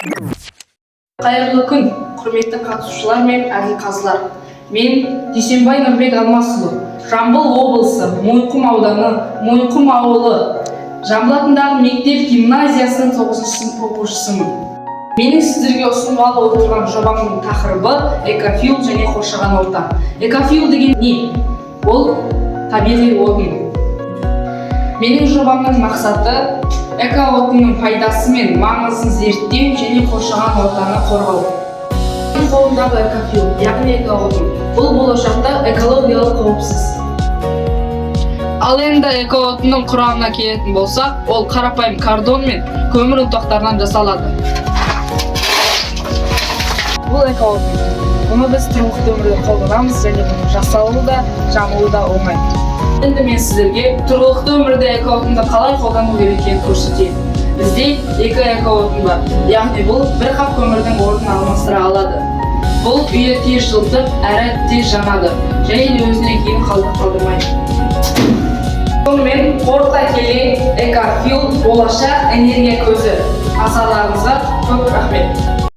Қайырлы күн, құрметті қатысушылар мен әділқазылар. Мен Дүйсенбай Нұрбек Алмасұлы, Жамбыл облысы, Мойынқұм ауданы, Мойынқұм ауылы, Жамбыл атындағы мектеп гимназиясының 9-шы сынып оқушысымын. Менің сіздерге ұсынғалы отырған жобамның тақырыбы экофил және қоршаған орта. Экофил деген не? Ол табиғи отын. Менің жобамның мақсаты экоотынның пайдасы мен маңызын зерттеу және қоршаған ортаны қорғау. Менің қолымдағы экофил, яғни экоотын, бұл болашақта экологиялық қауіпсіз. Ал енді экоотынның құрамына келетін болсақ, ол қарапайым картон мен көмір ұнтақтарынан жасалады. Бұл экоотын. Оны біз тұрғылықты өмірде қолданамыз және бұның жасалуы да, жануы да оңай. Енді мен сіздерге тұрғылықты өмірде экоотынды қалай қолдану керек екенін көрсетейін. Бізде екі экоотын бар, яғни бұл бір қап көмірдің орнын алмастыра алады. Бұл үйде тез жылытып, әрі тез жанады, және өзіне кейін қалдырмайды. Сонымен қорыта келе экофил болашақ энергия көзі. Назарларыңызға көп рахмет.